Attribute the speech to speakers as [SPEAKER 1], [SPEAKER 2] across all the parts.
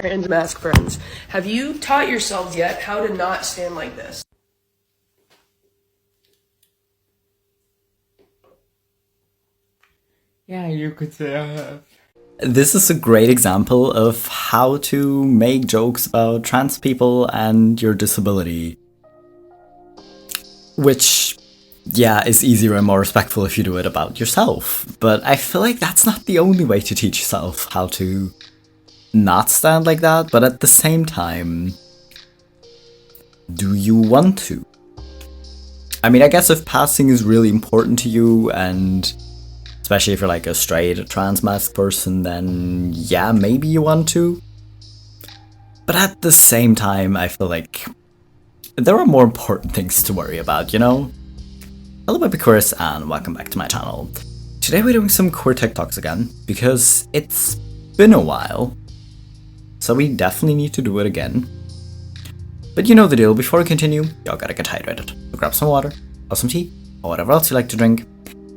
[SPEAKER 1] Trans mask friends, have you taught yourselves yet how to not stand like this?
[SPEAKER 2] Yeah, you could say I have.
[SPEAKER 3] This is a great example of how to make jokes about trans people and your disability. Which, yeah, is easier and more respectful if you do it about yourself. But I feel like that's not the only way to teach yourself how to not stand like that, but at the same time, do you want to? I mean, I guess if passing is really important to you, and especially if you're like a straight trans mask person, then yeah, maybe you want to. But at the same time, I feel like there are more important things to worry about, you know? Hello BabyQueers and welcome back to my channel. Today we're doing some queer TikToks again, because it's been a while. So we definitely need to do it again. But you know the deal, before we continue, y'all gotta get hydrated. So grab some water, or some tea, or whatever else you like to drink,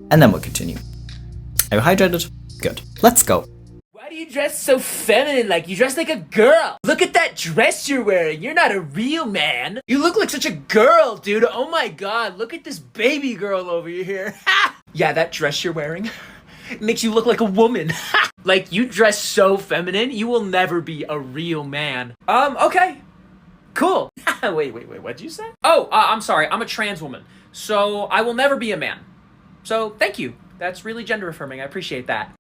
[SPEAKER 3] and then we'll continue. Are you hydrated? Good. Let's go.
[SPEAKER 2] Why do you dress so feminine? Like you dress like a girl. Look at that dress you're wearing. You're not a real man. You look like such a girl, dude. Oh my god, look at this baby girl over here. Yeah, that dress you're wearing makes you look like a woman. Like, you dress so feminine, you will never be a real man. Okay. Cool. Wait, what'd you say? Oh, I'm sorry, I'm a trans woman. So, I will never be a man. So, thank you. That's really gender affirming, I appreciate that.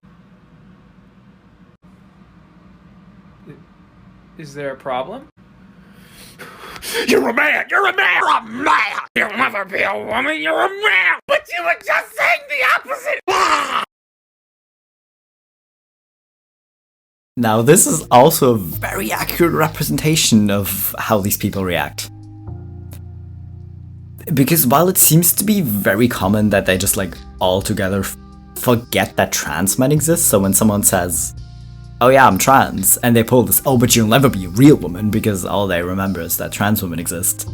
[SPEAKER 2] Is there a problem? You're a man! You're a man! You're a man! You'll never be a woman, you're a man! But you were just saying the opposite!
[SPEAKER 3] Now, this is also a very accurate representation of how these people react. Because while it seems to be very common that they just like altogether forget that trans men exist, so when someone says, oh yeah, I'm trans, and they pull this, oh but you'll never be a real woman because all they remember is that trans women exist.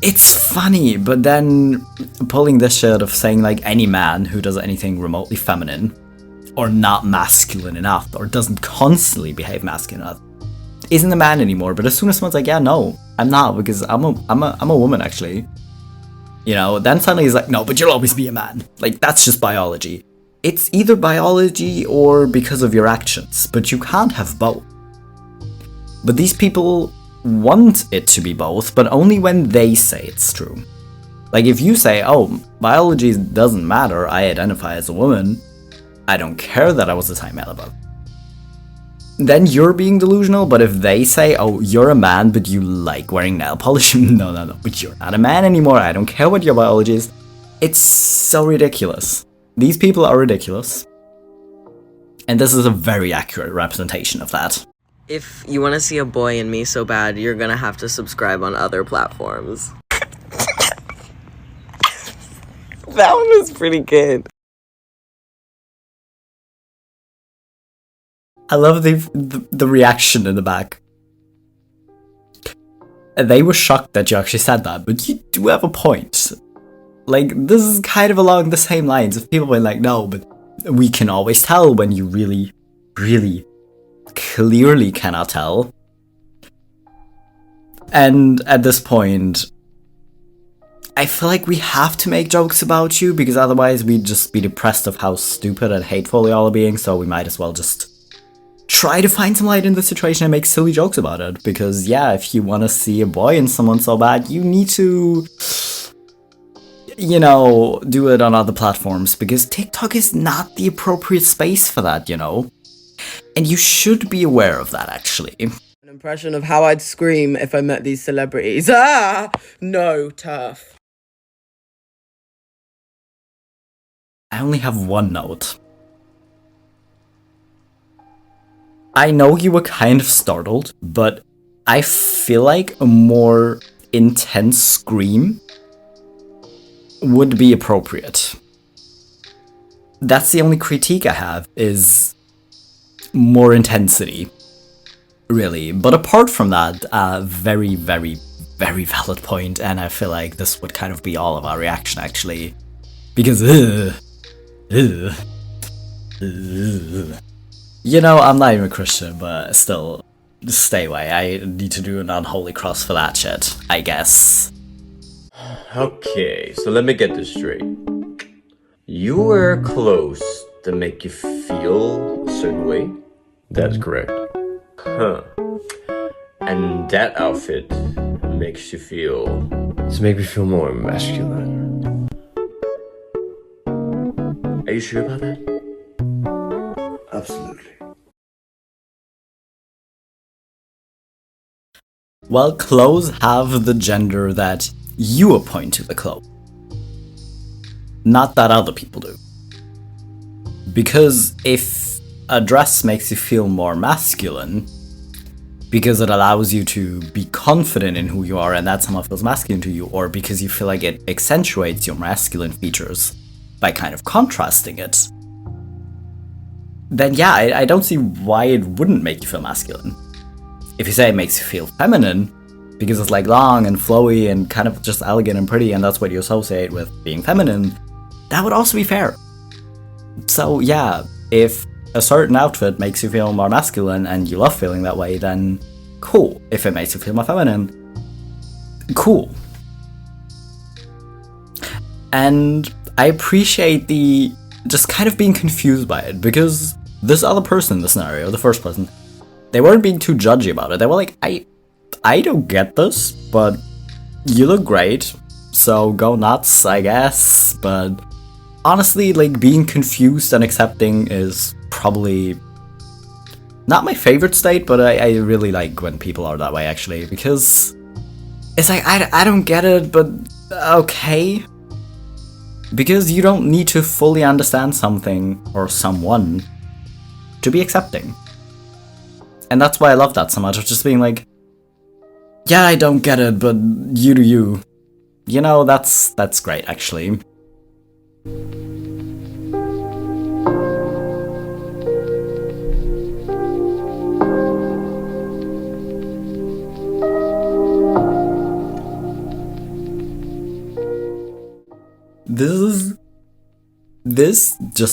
[SPEAKER 3] It's funny, but then pulling this shit of saying like any man who does anything remotely feminine or not masculine enough, or doesn't constantly behave masculine enough, isn't a man anymore. But as soon as someone's like, yeah, no, I'm not, because I'm a woman actually, you know, then suddenly he's like, no, but you'll always be a man. Like, that's just biology. It's either biology or because of your actions, but you can't have both. But these people want it to be both, but only when they say it's true. Like, if you say, oh, biology doesn't matter, I identify as a woman, I don't care that I was a time male above, then you're being delusional. But if they say, oh, you're a man, but you like wearing nail polish, no, but you're not a man anymore, I don't care what your biology is. It's so ridiculous. These people are ridiculous. And this is a very accurate representation of that.
[SPEAKER 4] If you want to see a boy in me so bad, you're gonna have to subscribe on other platforms. That one was pretty good.
[SPEAKER 3] I love the reaction in the back. They were shocked that you actually said that, but you do have a point. Like, this is kind of along the same lines of people being like, no, but we can always tell when you really, really clearly cannot tell. And at this point, I feel like we have to make jokes about you, because otherwise we'd just be depressed of how stupid and hateful y'all are being, so we might as well just try to find some light in the situation and make silly jokes about it. Because yeah, if you want to see a boy in someone so bad, you need to, you know, do it on other platforms, because TikTok is not the appropriate space for that, you know? And you should be aware of that, actually.
[SPEAKER 4] An impression of how I'd scream if I met these celebrities. Ah! No, tough.
[SPEAKER 3] I only have one note. I know you were kind of startled, but I feel like a more intense scream would be appropriate. That's the only critique I have, is more intensity, really. But apart from that, very, very, very valid point, and I feel like this would kind of be all of our reaction, actually. Because, you know, I'm not even a Christian, but still, stay away. I need to do an unholy cross for that shit, I guess.
[SPEAKER 5] Okay, so let me get this straight. You wear clothes that make you feel a certain way? That's correct. Huh. And that outfit makes you feel... to make me feel more masculine. Are you sure about that? Absolutely.
[SPEAKER 3] Well, clothes have the gender that you appoint to the clothes. Not that other people do. Because if a dress makes you feel more masculine, because it allows you to be confident in who you are and that somehow feels masculine to you, or because you feel like it accentuates your masculine features by kind of contrasting it, then yeah, I don't see why it wouldn't make you feel masculine. If you say it makes you feel feminine, because it's like long and flowy and kind of just elegant and pretty, and that's what you associate with being feminine, that would also be fair. So yeah, if a certain outfit makes you feel more masculine and you love feeling that way, then cool. If it makes you feel more feminine, cool. And I appreciate the just kind of being confused by it, because this other person in the scenario, the first person, they weren't being too judgy about it. They were like, I don't get this, but you look great, so go nuts, I guess. But honestly, like, being confused and accepting is probably not my favorite state, but I really like when people are that way, actually, because it's like, I don't get it, but okay. Because you don't need to fully understand something or someone to be accepting. And that's why I love that so much, of just being like, yeah, I don't get it, but you do you. You know, that's great, actually.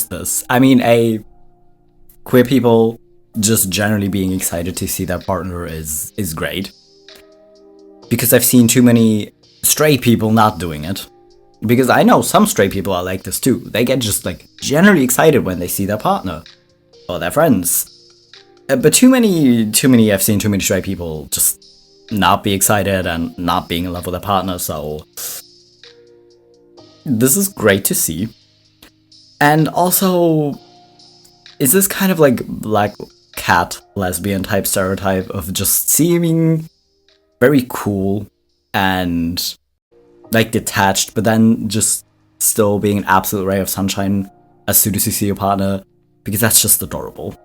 [SPEAKER 3] This. I mean, queer people just generally being excited to see their partner is great. Because I've seen too many straight people not doing it. Because I know some straight people are like this too. They get just like generally excited when they see their partner or their friends. But I've seen too many straight people just not be excited and not being in love with their partner, so this is great to see. And also, is this kind of like black cat lesbian type stereotype of just seeming very cool and like detached, but then just still being an absolute ray of sunshine as soon as you see your partner, because that's just adorable.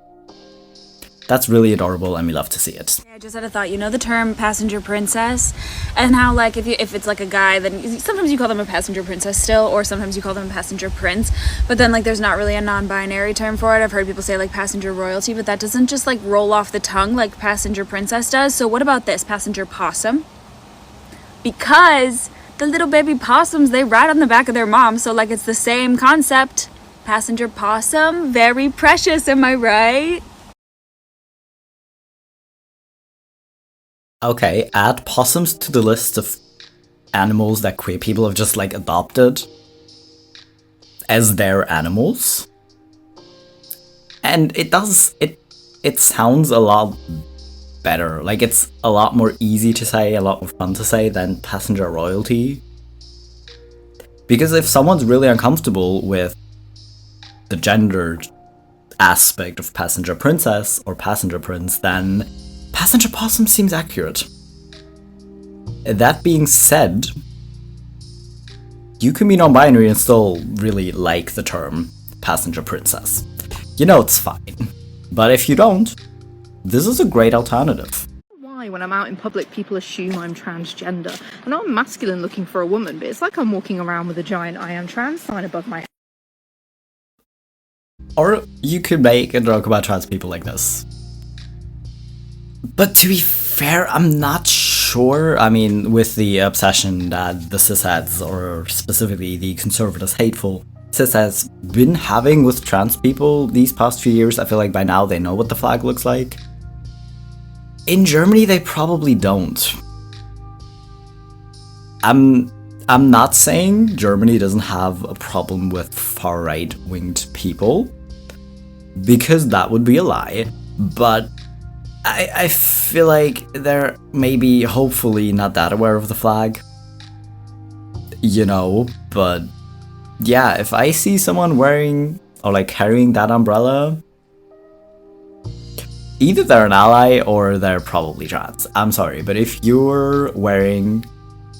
[SPEAKER 3] That's really adorable, and we love to see it.
[SPEAKER 6] I just had a thought. You know the term passenger princess, and how like if it's like a guy, then sometimes you call them a passenger princess still, or sometimes you call them a passenger prince. But then like there's not really a non-binary term for it. I've heard people say like passenger royalty, but that doesn't just like roll off the tongue like passenger princess does. So what about this, passenger possum? Because the little baby possums, they ride on the back of their mom, so like it's the same concept. Passenger possum, very precious, am I right?
[SPEAKER 3] Okay, add possums to the list of animals that queer people have just like adopted as their animals. And it sounds a lot better. Like, it's a lot more easy to say, a lot more fun to say than passenger royalty. Because if someone's really uncomfortable with the gendered aspect of passenger princess or passenger prince, then passenger possum seems accurate. That being said, you can be non-binary and still really like the term passenger princess. You know it's fine. But if you don't, this is a great alternative.
[SPEAKER 7] Why, when I'm out in public, people assume I'm transgender. I know I'm masculine looking for a woman, but it's like I'm walking around with a giant I am trans sign above my head.
[SPEAKER 3] Or you could make a joke about trans people like this. But to be fair, I'm not sure. I mean, with the obsession that the cisheads, or specifically the conservatives, hateful cisheads, been having with trans people these past few years, I feel like by now they know what the flag looks like. In Germany, they probably don't. I'm not saying Germany doesn't have a problem with far right-winged people, because that would be a lie, but I feel like they're maybe, hopefully, not that aware of the flag. You know, but yeah, if I see someone wearing or like carrying that umbrella, either they're an ally or they're probably trans. I'm sorry, but if you're wearing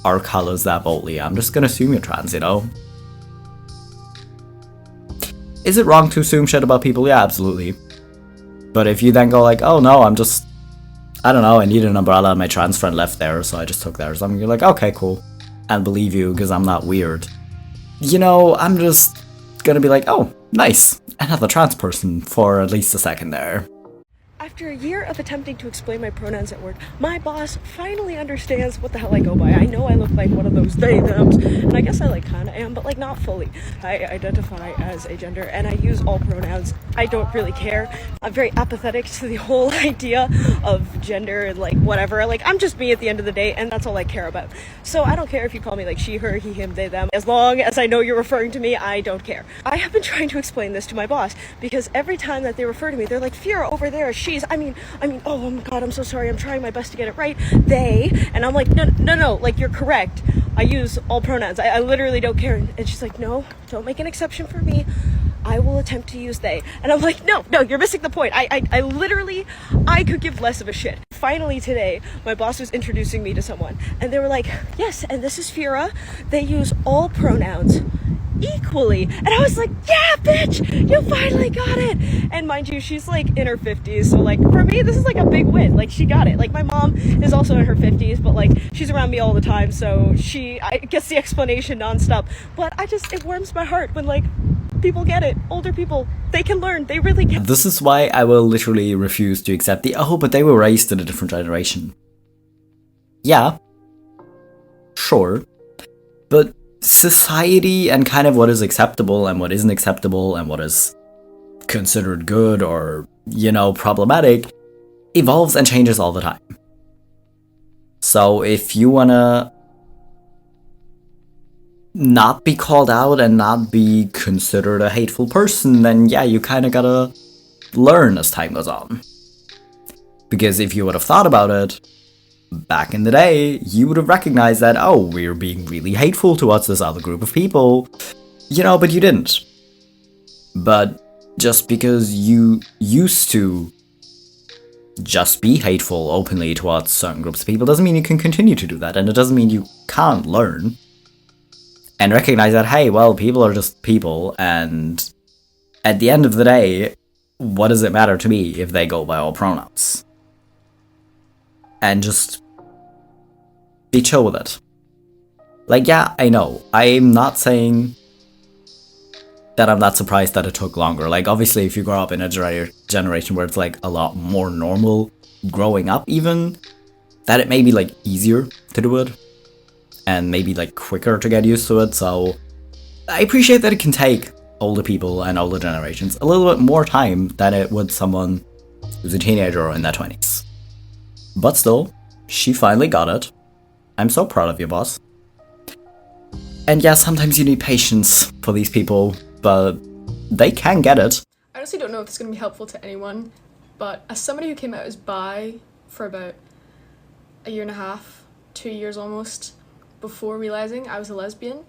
[SPEAKER 3] our colors that boldly, I'm just gonna assume you're trans, you know? Is it wrong to assume shit about people? Yeah, absolutely. But if you then go like, oh no, I don't know, I need an umbrella and my trans friend left there, so I just took theirs. You're like, okay, cool. And believe you, because I'm not weird. You know, I'm just gonna be like, oh, nice. Another trans person for at least a second there.
[SPEAKER 8] After a year of attempting to explain my pronouns at work, my boss finally understands what the hell I go by. I know I look like one of those they, thems, and I guess I like kinda am, but like not fully. I identify as a gender and I use all pronouns. I don't really care. I'm very apathetic to the whole idea of gender and like whatever. Like I'm just me at the end of the day and that's all I care about. So I don't care if you call me like she, her, he, him, they, them. As long as I know you're referring to me, I don't care. I have been trying to explain this to my boss because every time that they refer to me, they're like, Fiora over there, she's, I mean, oh my god, I'm so sorry, I'm trying my best to get it right, they, and I'm like, no, like, you're correct, I use all pronouns, I literally don't care, and she's like, no, don't make an exception for me, I will attempt to use they, and I'm like, no, you're missing the point, I literally, I could give less of a shit. Finally today, my boss was introducing me to someone, and they were like, yes, and this is Fiora, they use all pronouns equally, and I was like, yeah, bitch, you finally got it. And mind you, she's like in her 50s, so like for me this is like a big win. Like she got it. Like my mom is also in her 50s, but like she's around me all the time, so I gets the explanation nonstop. But it warms my heart when like people get it. Older people, they can learn, they really get it.
[SPEAKER 3] This is why I will literally refuse to accept but they were raised in a different generation. Yeah, sure, but society and kind of what is acceptable and what isn't acceptable and what is considered good or, you know, problematic evolves and changes all the time. So if you wanna not be called out and not be considered a hateful person, then yeah, you kind of gotta learn as time goes on. Because if you would have thought about it back in the day, you would have recognized that, oh, we're being really hateful towards this other group of people, you know, but you didn't. But just because you used to just be hateful openly towards certain groups of people doesn't mean you can continue to do that, and it doesn't mean you can't learn and recognize that, hey, well, people are just people, and at the end of the day, what does it matter to me if they go by all pronouns? And just be chill with it. Like, yeah, I know. I'm not saying that I'm not surprised that it took longer. Like, obviously, if you grow up in a generation where it's, like, a lot more normal growing up, even, that it may be, like, easier to do it. And maybe, like, quicker to get used to it. So, I appreciate that it can take older people and older generations a little bit more time than it would someone who's a teenager or in their 20s. But still, she finally got it. I'm so proud of you, boss. And yeah, sometimes you need patience for these people, but they can get it.
[SPEAKER 9] I honestly don't know if this is going to be helpful to anyone, but as somebody who came out as bi for about a year and a half, 2 years almost, before realising I was a lesbian,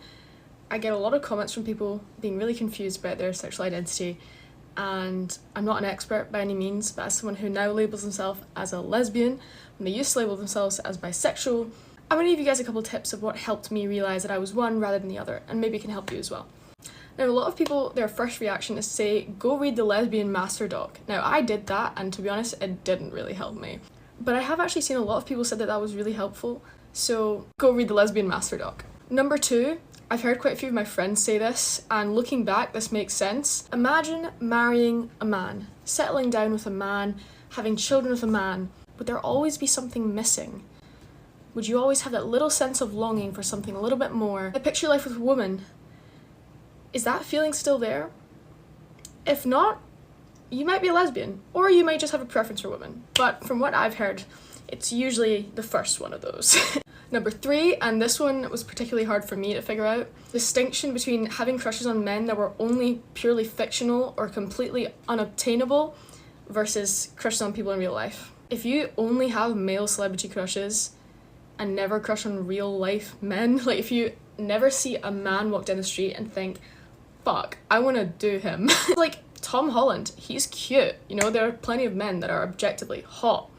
[SPEAKER 9] I get a lot of comments from people being really confused about their sexual identity, and I'm not an expert by any means, but as someone who now labels themselves as a lesbian, when they used to label themselves as bisexual, I'm going to give you guys a couple of tips of what helped me realise that I was one rather than the other, and maybe it can help you as well. Now, a lot of people, their first reaction is to say, go read the Lesbian Master Doc. Now, I did that, and to be honest, it didn't really help me. But I have actually seen a lot of people said that that was really helpful, so go read the Lesbian Master Doc. Number 2, I've heard quite a few of my friends say this, and looking back, this makes sense. Imagine marrying a man, settling down with a man, having children with a man. Would there always be something missing? Would you always have that little sense of longing for something a little bit more? I picture life with a woman. Is that feeling still there? If not, you might be a lesbian, or you might just have a preference for women. But from what I've heard, it's usually the first one of those. Number 3, and this one was particularly hard for me to figure out, distinction between having crushes on men that were only purely fictional or completely unobtainable versus crushes on people in real life. If you only have male celebrity crushes and never crush on real life men, like if you never see a man walk down the street and think, fuck, I want to do him. Like Tom Holland, he's cute, you know, there are plenty of men that are objectively hot,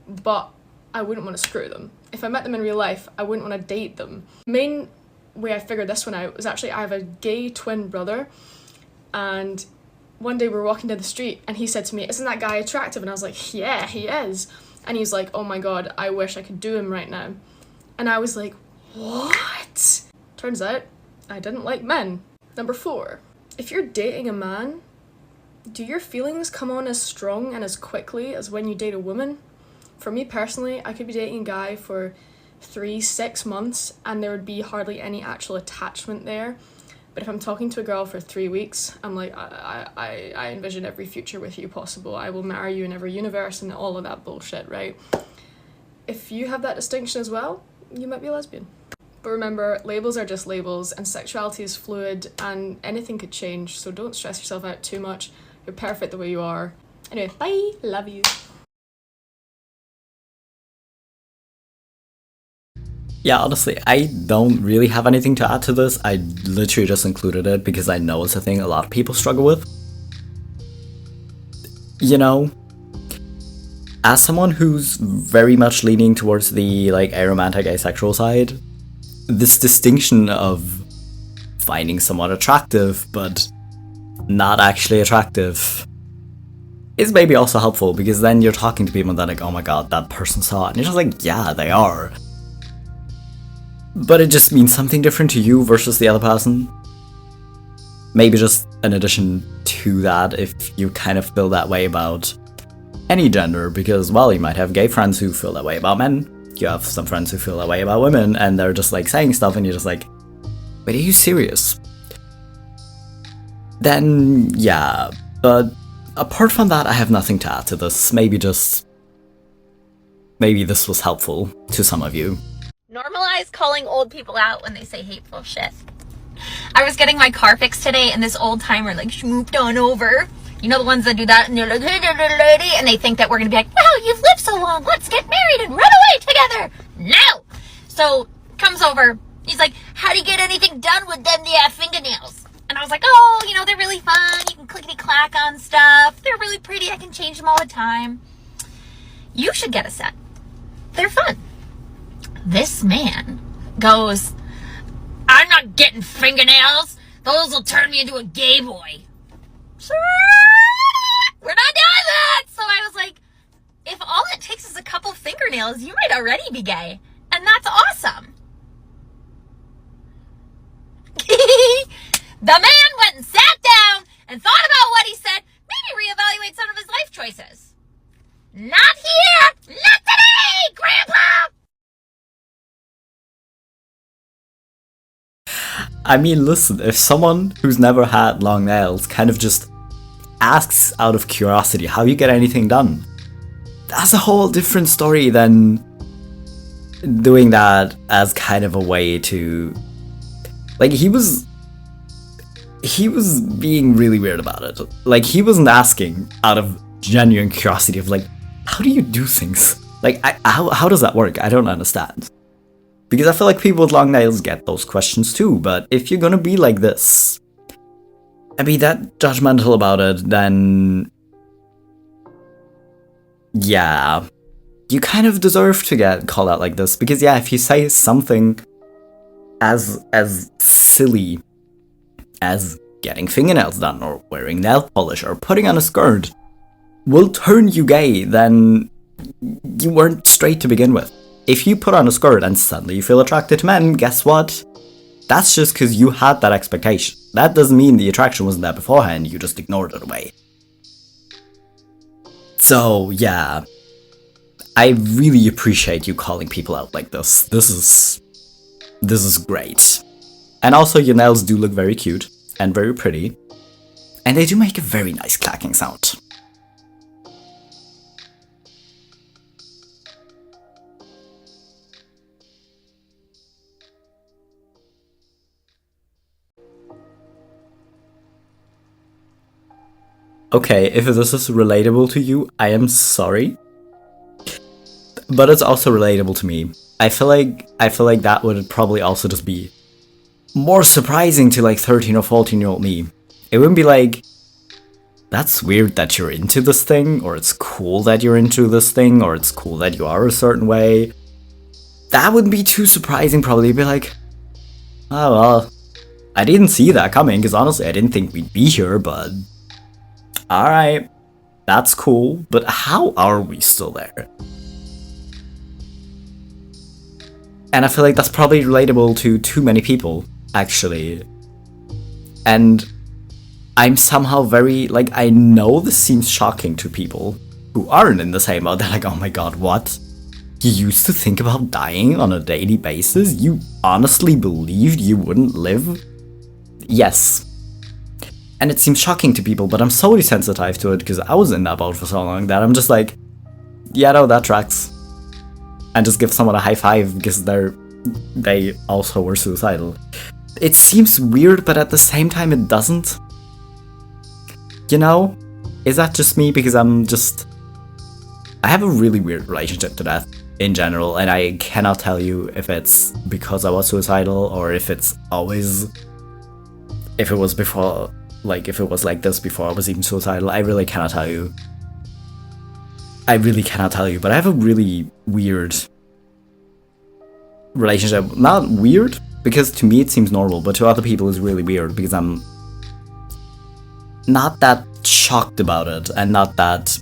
[SPEAKER 9] but I wouldn't want to screw them. If I met them in real life, I wouldn't want to date them. Main way I figured this one out was actually I have a gay twin brother, and one day we were walking down the street and he said to me, isn't that guy attractive? And I was like, yeah, he is. And he's like, oh my god, I wish I could do him right now. And I was like, what? Turns out I didn't like men. Number 4, if you're dating a man, do your feelings come on as strong and as quickly as when you date a woman? For me personally, I could be dating a guy for 3-6 months and there would be hardly any actual attachment there. But if I'm talking to a girl for 3 weeks, I'm like, I envision every future with you possible. I will marry you in every universe and all of that bullshit, right? If you have that distinction as well, you might be a lesbian. But remember, labels are just labels and sexuality is fluid and anything could change, so don't stress yourself out too much. You're perfect the way you are. Anyway, bye, love you.
[SPEAKER 3] Yeah, honestly, I don't really have anything to add to this. I literally just included it because I know it's a thing a lot of people struggle with. You know, as someone who's very much leaning towards the like aromantic asexual side, this distinction of finding someone attractive but not actually attractive is maybe also helpful, because then you're talking to people that like, oh my god, that person's hot, and you're just like, yeah, they are. But it just means something different to you versus the other person. Maybe just an addition to that if you kind of feel that way about any gender, because, well, you might have gay friends who feel that way about men, you have some friends who feel that way about women, and they're just like saying stuff and you're just like, wait, are you serious? Then, yeah, but apart from that, I have nothing to add to this. Maybe this was helpful to some of you.
[SPEAKER 10] Normalize calling old people out when they say hateful shit. I was getting my car fixed today and this old timer like schmooped on over. You know the ones that do that and they're like, hey little lady, and they think that we're gonna be like, wow, you've lived so long, let's get married and run away together. No! So comes over, he's like, how do you get anything done with them fingernails? And I was like, oh, you know, they're really fun, you can clickety clack on stuff, they're really pretty, I can change them all the time. You should get a set. They're fun. This man goes, I'm not getting fingernails. Those will turn me into a gay boy. Sir, we're not doing that. So I was like, if all it takes is a couple fingernails, you might already be gay. And that's awesome. The man went and sat down and thought about what he said. Maybe reevaluate some of his life choices. Not here. Not today, Grandpa.
[SPEAKER 3] I mean, listen, if someone who's never had long nails kind of just asks out of curiosity how you get anything done, that's a whole different story than doing that as kind of a way to... Like, he was being really weird about it. Like, he wasn't asking out of genuine curiosity of like, how do you do things? Like, how does that work? I don't understand. Because I feel like people with long nails get those questions too, but if you're gonna be like this, and be that judgmental about it, then... yeah, you kind of deserve to get called out like this, because yeah, if you say something as silly as getting fingernails done, or wearing nail polish, or putting on a skirt will turn you gay, then you weren't straight to begin with. If you put on a skirt and suddenly you feel attracted to men, guess what? That's just because you had that expectation. That doesn't mean the attraction wasn't there beforehand, you just ignored it away. So, yeah. I really appreciate you calling people out like this. This is great. And also, your nails do look very cute and very pretty. And they do make a very nice clacking sound. okay, if this is relatable to you, I am sorry. But it's also relatable to me. I feel like that would probably also just be more surprising to like 13 or 14-year-old me. It wouldn't be like, that's weird that you're into this thing, or it's cool that you're into this thing, or it's cool that you are a certain way. That wouldn't be too surprising, probably. It'd be like, oh well, I didn't see that coming, because honestly I didn't think we'd be here, but alright, that's cool, but how are we still there? And I feel like that's probably relatable to too many people, actually. And I'm somehow very, like, I know this seems shocking to people who aren't in the same mode. They're like, oh my god, what? You used to think about dying on a daily basis? You honestly believed you wouldn't live? Yes. And it seems shocking to people, but I'm so desensitized to it because I was in that boat for so long that I'm just like, yeah, no, that tracks. And just give someone a high five because they also were suicidal. It seems weird, but at the same time it doesn't. You know? Is that just me? Because I have a really weird relationship to death in general, and I cannot tell you if it's because I was suicidal or if it was before, like if it was like this before I was even suicidal. I really cannot tell you. But I have a really weird relationship. Not weird, because to me it seems normal, but to other people it's really weird because I'm not that shocked about it and not that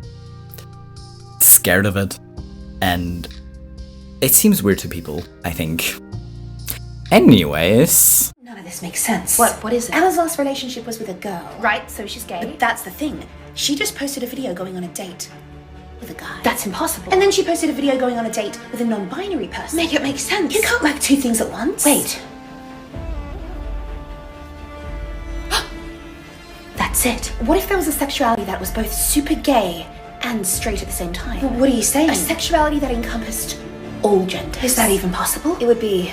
[SPEAKER 3] scared of it, and it seems weird to people, I think. Anyways,
[SPEAKER 11] None of this makes sense.
[SPEAKER 12] What is it?
[SPEAKER 11] Anna's last relationship was with a girl.
[SPEAKER 12] Right, so she's gay.
[SPEAKER 11] But that's the thing. She just posted a video going on a date with a guy.
[SPEAKER 12] That's impossible.
[SPEAKER 11] And then she posted a video going on a date with a non-binary person.
[SPEAKER 12] Make it make sense.
[SPEAKER 11] You can't like two things at once.
[SPEAKER 12] Wait.
[SPEAKER 11] That's it. What if there was a sexuality that was both super gay and straight at the same time?
[SPEAKER 12] What are you saying?
[SPEAKER 11] A sexuality that encompassed all genders.
[SPEAKER 12] Is that even possible?
[SPEAKER 11] It would be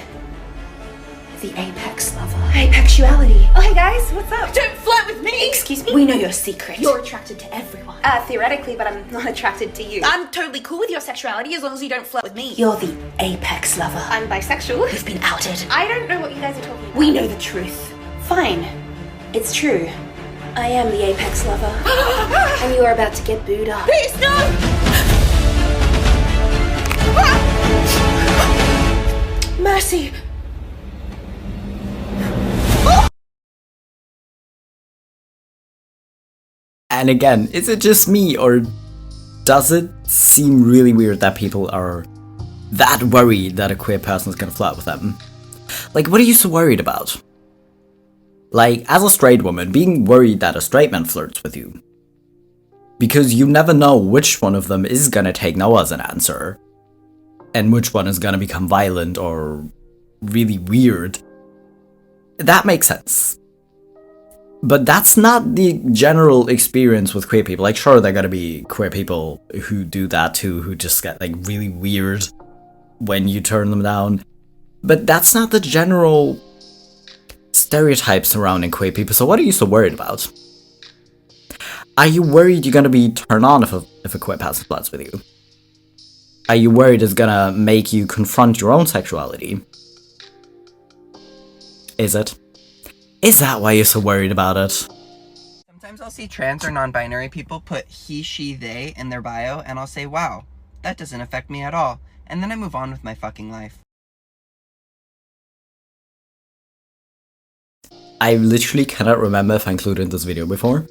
[SPEAKER 11] the apex lover. Apexuality.
[SPEAKER 12] Oh, hey guys, what's up?
[SPEAKER 11] Don't flirt with me! Excuse me? We know your secret. You're attracted to everyone.
[SPEAKER 12] Theoretically, but I'm not attracted to you.
[SPEAKER 11] I'm totally cool with your sexuality as long as you don't flirt with me. You're the apex lover.
[SPEAKER 12] I'm bisexual.
[SPEAKER 11] We've been outed.
[SPEAKER 12] I don't know what you guys are talking about.
[SPEAKER 11] We know the truth. Fine. It's true. I am the apex lover. And you are about to get booed up.
[SPEAKER 12] Please, no!
[SPEAKER 11] Mercy!
[SPEAKER 3] and again, is it just me, or does it seem really weird that people are that worried that a queer person is gonna flirt with them? Like, what are you so worried about? Like, as a straight woman, being worried that a straight man flirts with you. Because you never know which one of them is gonna take no as an answer, and which one is gonna become violent or really weird. That makes sense. But that's not the general experience with queer people. Like, sure, there are gonna be queer people who do that too, who just get, like, really weird when you turn them down. But that's not the general stereotype surrounding queer people, so what are you so worried about? Are you worried you're gonna be turned on if a queer person flirts with you? Are you worried it's gonna make you confront your own sexuality? Is it? Is that why you're so worried about it?
[SPEAKER 13] Sometimes I'll see trans or non-binary people put he, she, they in their bio, and I'll say, wow, that doesn't affect me at all. And then I move on with my fucking life.
[SPEAKER 3] I literally cannot remember if I included this video before.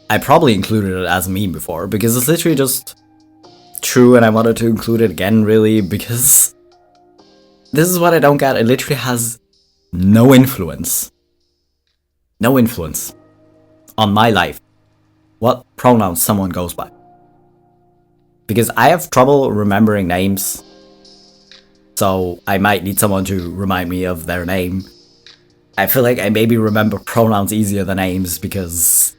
[SPEAKER 3] I probably included it as a meme before, because it's literally just true, and I wanted to include it again, really, because this is what I don't get. It literally has no influence. No influence on my life, what pronouns someone goes by. Because I have trouble remembering names, so I might need someone to remind me of their name. I feel like I maybe remember pronouns easier than names because,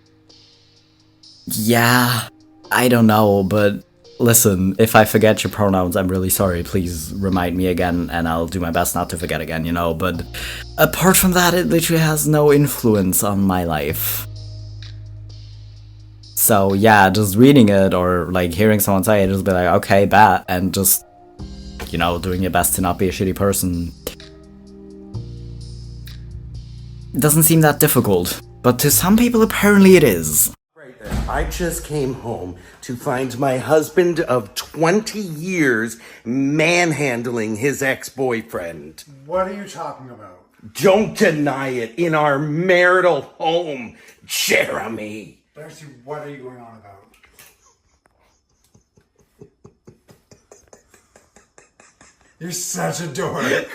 [SPEAKER 3] yeah, I don't know, but listen, if I forget your pronouns, I'm really sorry. Please remind me again, and I'll do my best not to forget again, you know, but apart from that, it literally has no influence on my life. So yeah, just reading it or like hearing someone say it, just be like, okay, bet, and just, you know, doing your best to not be a shitty person. It doesn't seem that difficult, but to some people apparently it is.
[SPEAKER 14] I just came home to find my husband of 20 years manhandling his ex-boyfriend.
[SPEAKER 15] What are you talking about?
[SPEAKER 14] Don't deny it, in our marital home, Jeremy.
[SPEAKER 15] Darcy, what are you going on about? You're such a dork.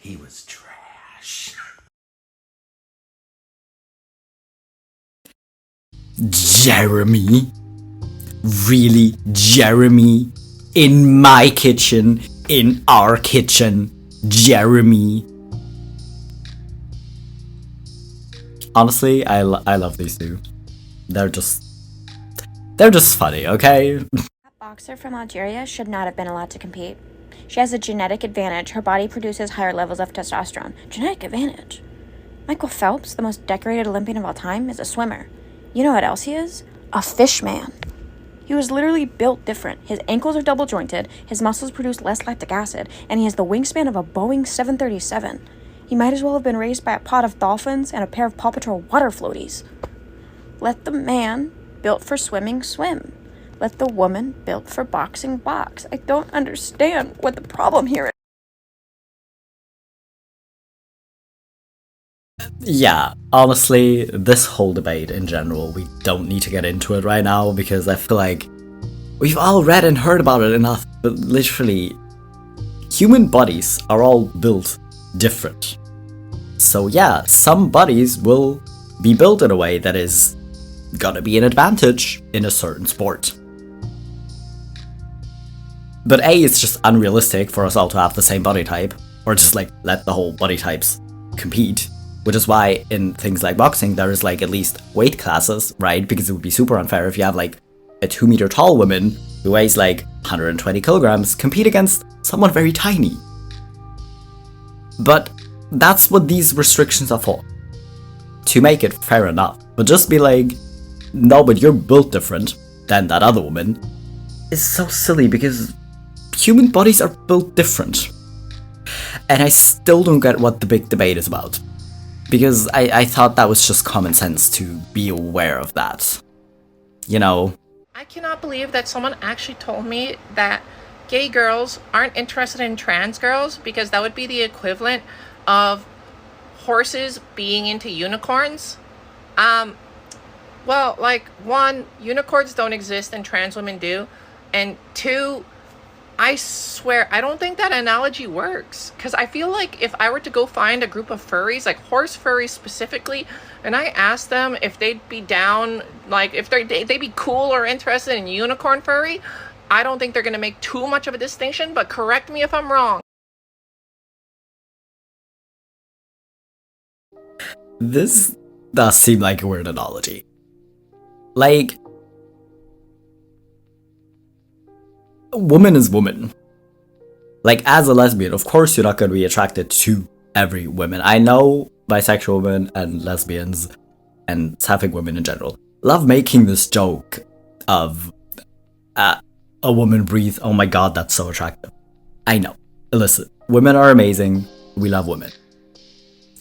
[SPEAKER 14] He was trash.
[SPEAKER 3] Jeremy? Really, Jeremy? In my kitchen? In our kitchen? Jeremy? Honestly, I love these two. They're just funny, okay?
[SPEAKER 16] That boxer from Algeria should not have been allowed to compete. She has a genetic advantage. Her body produces higher levels of testosterone. Genetic advantage? Michael Phelps, the most decorated Olympian of all time, is a swimmer. You know what else he is? A fish man. He was literally built different. His ankles are double jointed, his muscles produce less lactic acid, and he has the wingspan of a Boeing 737. He might as well have been raised by a pod of dolphins and a pair of Paw Patrol water floaties. Let the man built for swimming swim. Let the woman built for boxing box. I don't understand what the problem here is.
[SPEAKER 3] Yeah, honestly, this whole debate in general, we don't need to get into it right now because I feel like we've all read and heard about it enough, but literally, human bodies are all built different. So yeah, some bodies will be built in a way that is gonna be an advantage in a certain sport. But A, it's just unrealistic for us all to have the same body type, or just like let the whole body types compete. Which is why in things like boxing, there is like at least weight classes, right? Because it would be super unfair if you have like a 2-meter tall woman who weighs like 120 kilograms compete against someone very tiny. But that's what these restrictions are for. To make it fair enough. But just be like, no, but you're built different than that other woman is so silly because human bodies are built different. And I still don't get what the big debate is about. Because I thought that was just common sense to be aware of that. You know?
[SPEAKER 17] I cannot believe that someone actually told me that gay girls aren't interested in trans girls because that would be the equivalent of horses being into unicorns. Well, like, 1, unicorns don't exist and trans women do. And 2, I swear, I don't think that analogy works. Because I feel like if I were to go find a group of furries, like horse furries specifically, and I asked them if they'd be down, like if they'd be cool or interested in unicorn furry, I don't think they're going to make too much of a distinction, but correct me if I'm wrong.
[SPEAKER 3] This does seem like a weird analogy. Like, woman is woman. Like, as a lesbian, of course you're not going to be attracted to every woman. I know bisexual women and lesbians and sapphic women in general love making this joke of a woman breathe, oh my god, that's so attractive. I know. Listen, women are amazing. We love women.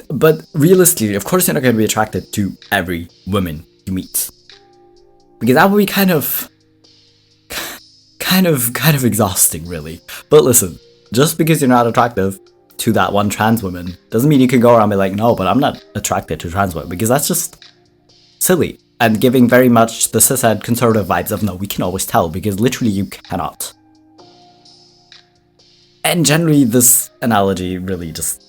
[SPEAKER 3] But realistically, of course you're not going to be attracted to every woman you meet. Because that would be kind of exhausting, really. But listen, just because you're not attractive to that one trans woman doesn't mean you can go around and be like, no, but I'm not attracted to trans women, because that's just silly and giving very much the cishet conservative vibes of, no, we can always tell, because literally you cannot. And generally this analogy really just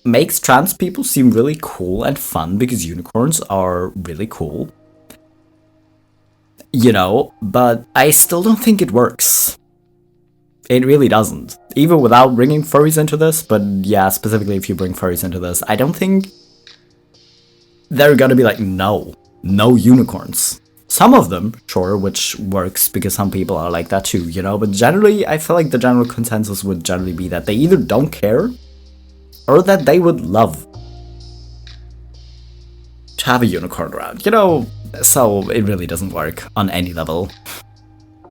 [SPEAKER 3] makes trans people seem really cool and fun because unicorns are really cool. You know, but I still don't think it works. It really doesn't. Even without bringing furries into this, but yeah, specifically if you bring furries into this, I don't think they're gonna be like, no unicorns. Some of them, sure, which works because some people are like that too, you know, but generally, I feel like the general consensus would generally be that they either don't care or that they would love to to have a unicorn around, you know? So it really doesn't work on any level.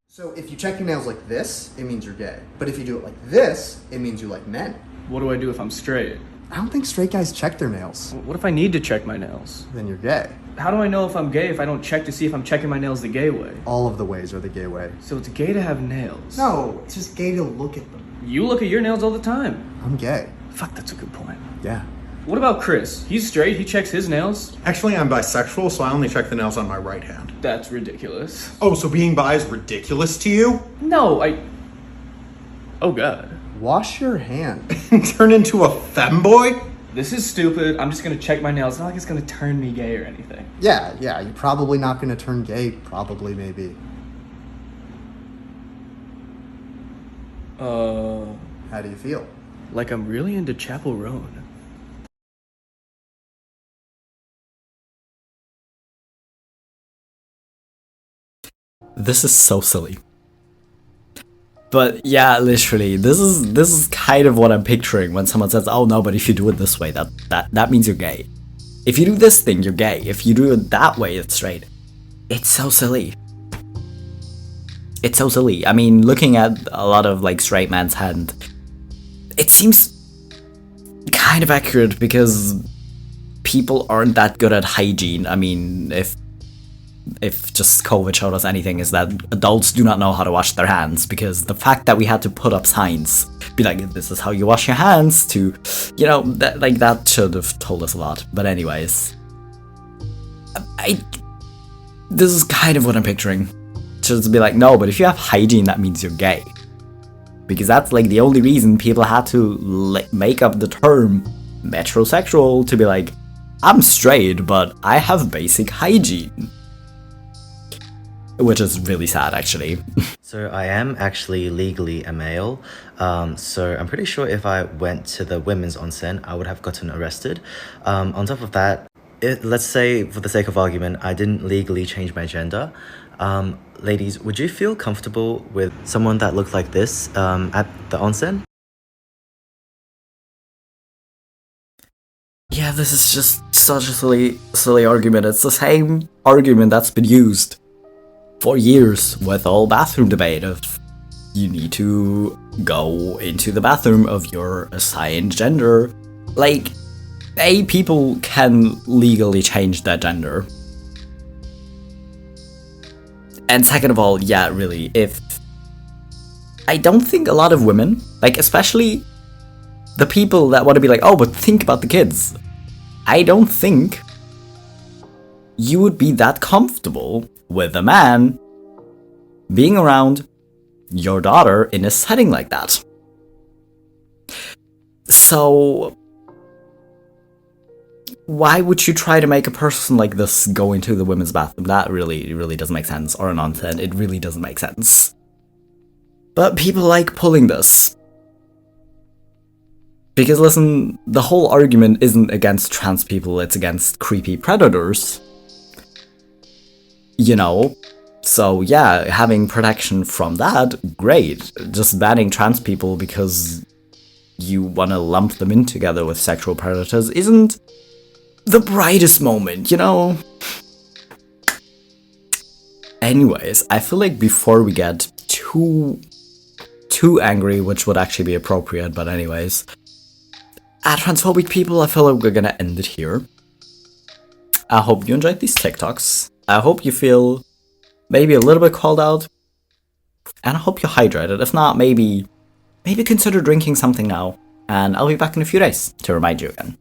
[SPEAKER 18] So if you check your nails like this, it means you're gay. But if you do it like this, it means you like men.
[SPEAKER 19] What do I do if I'm straight?
[SPEAKER 18] I don't think straight guys check their nails.
[SPEAKER 19] What if I need to check my nails?
[SPEAKER 18] Then you're gay.
[SPEAKER 19] How do I know if I'm gay if I don't check to see if I'm checking my nails the gay way?
[SPEAKER 18] All of the ways are the gay way.
[SPEAKER 19] So it's gay to have nails?
[SPEAKER 18] No, it's just gay to look at them.
[SPEAKER 19] You look at your nails all the time.
[SPEAKER 18] I'm gay.
[SPEAKER 19] Fuck, that's a good point.
[SPEAKER 18] Yeah.
[SPEAKER 19] What about Chris? He's straight, he checks his nails.
[SPEAKER 15] Actually, I'm bisexual, so I only check the nails on my right hand.
[SPEAKER 19] That's ridiculous.
[SPEAKER 15] Oh, so being bi is ridiculous to you?
[SPEAKER 19] No, Oh god.
[SPEAKER 18] Wash your hand.
[SPEAKER 15] Turn into a femboy?
[SPEAKER 19] This is stupid. I'm just gonna check my nails. It's not like it's gonna turn me gay or anything.
[SPEAKER 18] Yeah, you're probably not gonna turn gay. Probably, maybe. How do you feel?
[SPEAKER 19] Like I'm really into Chapel Roan.
[SPEAKER 3] This is so silly. But yeah, literally, this is kind of what I'm picturing when someone says, "Oh no, but if you do it this way, that means you're gay. If you do this thing, you're gay. If you do it that way, it's straight." It's so silly. It's so silly. I mean, looking at a lot of like straight man's hand, it seems kind of accurate because people aren't that good at hygiene. I mean, if just COVID showed us anything, is that adults do not know how to wash their hands, because the fact that we had to put up signs, be like, this is how you wash your hands, to, you know, that should have told us a lot. But anyways, this is kind of what I'm picturing. Just be like, no, but if you have hygiene, that means you're gay. Because that's like the only reason people had to make up the term metrosexual, to be like, I'm straight, but I have basic hygiene. Which is really sad, actually.
[SPEAKER 20] So I am actually legally a male, so I'm pretty sure if I went to the women's onsen, I would have gotten arrested. On top of that, let's say, for the sake of argument, I didn't legally change my gender. Ladies, would you feel comfortable with someone that looked like this at the onsen?
[SPEAKER 3] Yeah, this is just such a silly argument. It's the same argument that's been used for years with all bathroom debate of you need to go into the bathroom of your assigned gender. Like, people can legally change their gender. And second of all, yeah, really, I don't think a lot of women, like especially the people that want to be like, oh, but think about the kids. I don't think you would be that comfortable with a man being around your daughter in a setting like that. So why would you try to make a person like this go into the women's bathroom? That really doesn't make sense. Or an onsen, it really doesn't make sense. But people like pulling this. Because listen, the whole argument isn't against trans people, it's against creepy predators. You know? So yeah, having protection from that, great. Just banning trans people because you want to lump them in together with sexual predators isn't the brightest moment, you know? Anyways, I feel like before we get too angry, which would actually be appropriate, but anyways, at transphobic people, I feel like we're gonna end it here. I hope you enjoyed these TikToks. I hope you feel maybe a little bit called out. And I hope you're hydrated. If not, maybe consider drinking something now. And I'll be back in a few days to remind you again.